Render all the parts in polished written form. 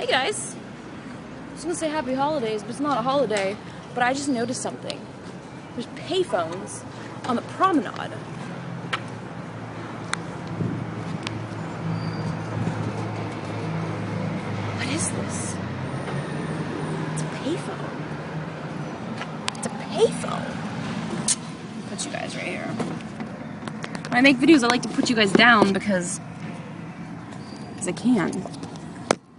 Hey guys, I was gonna say happy holidays, but it's not a holiday. But I just noticed something. There's payphones on the promenade. What is this? It's a payphone. It's a payphone. Put you guys right here. When I make videos, I like to put you guys down because I can.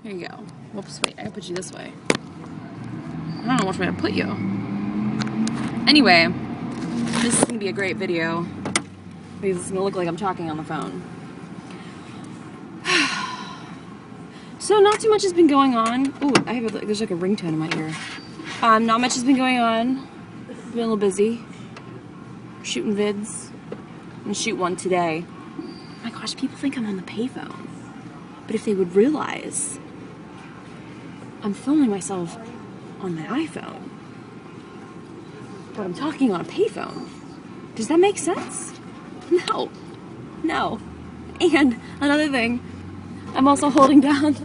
Here you go. Whoops, wait, I gotta put you this way. I don't know which way to put you. Anyway, this is gonna be a great video because it's gonna look like I'm talking on the phone. So not too much has been going on. Ooh, there's like a ringtone in my ear. Not much has been going on. Been a little busy. Shooting vids. I'm gonna shoot one today. Oh my gosh, people think I'm on the payphone. But if they would realize I'm filming myself on my iPhone, but I'm talking on a payphone. Does that make sense? No. No. And another thing, I'm also holding down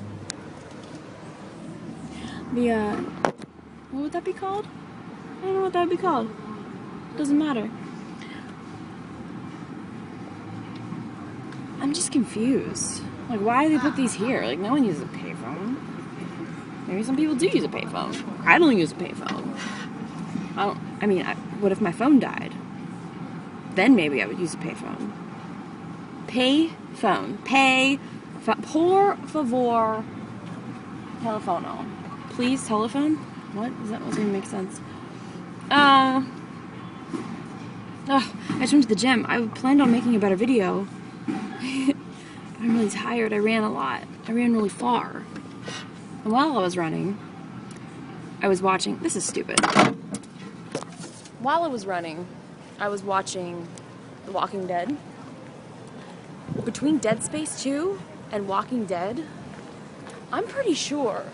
the, what would that be called? I don't know what that would be called. Doesn't matter. I'm just confused. Like, why do they put these here? Like, no one uses a payphone. Maybe some people do use a payphone. I don't use a payphone. What if my phone died? Then maybe I would use a payphone. Payphone. Por favor. Telefono. Please, telephone? What? Is that doesn't even make sense? I just went to the gym. I planned on making a better video. I'm really tired. I ran a lot. I ran really far. And while I was running, I was watching... This is stupid. While I was running, I was watching The Walking Dead. Between Dead Space 2 and Walking Dead, I'm pretty sure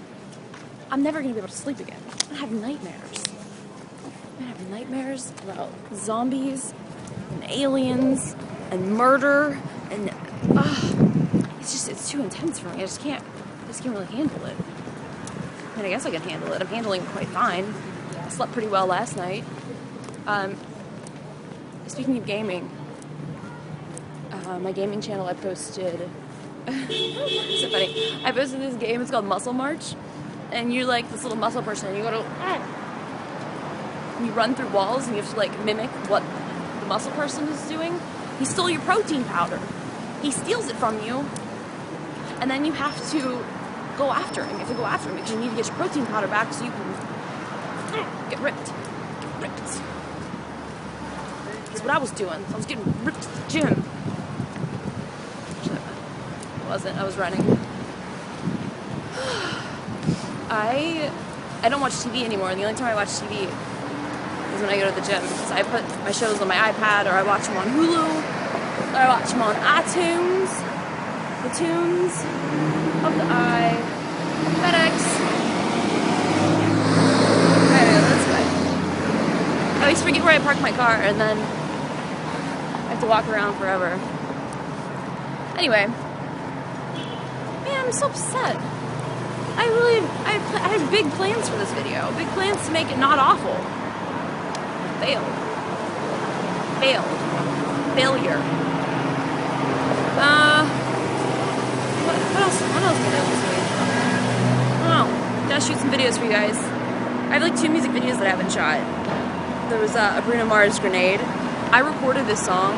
I'm never going to be able to sleep again. I'm going to have nightmares. I'm going to have nightmares about zombies and aliens and murder and... it's too intense for me. I just can't really handle it. I mean, I guess I can handle it. I'm handling it quite fine. I slept pretty well last night. Speaking of gaming, my gaming channel, I posted... so funny. I posted this game, it's called Muscle March. And you're like this little muscle person, and you go to... and you run through walls, and you have to like mimic what the muscle person is doing. He stole your protein powder. He steals it from you, and then you have to go after him. You have to go after him because you need to get your protein powder back so you can get ripped. Get ripped. That's what I was doing. I was getting ripped at the gym. Actually, I wasn't. I was running. I don't watch TV anymore. And the only time I watch TV is when I go to the gym. Because I put my shows on my iPad, or I watch them on Hulu. I watch them on iTunes, the tunes of the eye, FedEx. Anyway, that's good. I always forget where I park my car, and then I have to walk around forever. Anyway, man, I'm so upset. I had big plans for this video, big plans to make it not awful. Failed. Failure. What else can I do this week? I don't know. Gotta shoot some videos for you guys. I have like 2 music videos that I haven't shot. There was a Bruno Mars Grenade. I recorded this song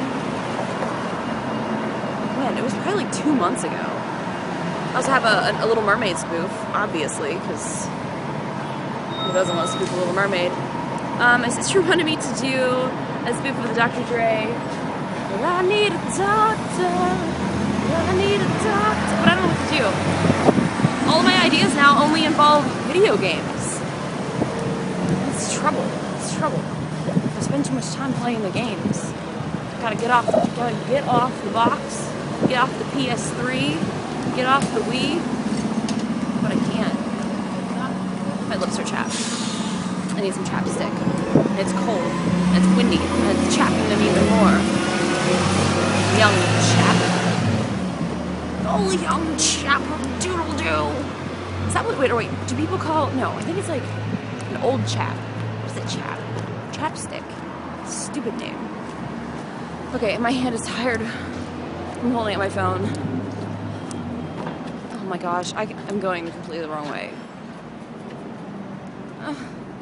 when? It was probably like 2 months ago. I also have a Little Mermaid spoof, obviously, because who doesn't want to spoof a Little Mermaid? My sister wanted me to do a spoof of the Dr. Dre. I need a doctor. I need a doctor. But I don't know what to do. All of my ideas now only involve video games. It's trouble. It's trouble. I spend too much time playing the games. Gotta get off the box. Get off the PS3. Get off the Wii. But I can't. My lips are chapped. I need some chapstick. And it's cold. And it's windy. And it's chapping them even more. Young chap. Oh, young chap of doodle-doo. Is that what, wait, do people call, no, I think it's like an old chap. What's it, chap? Chapstick. Stupid name. Okay, my hand is tired. I'm holding up my phone. Oh my gosh, I'm going completely the wrong way.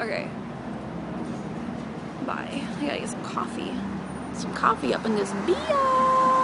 Okay. Bye. I gotta get some coffee. Some coffee up in this beer.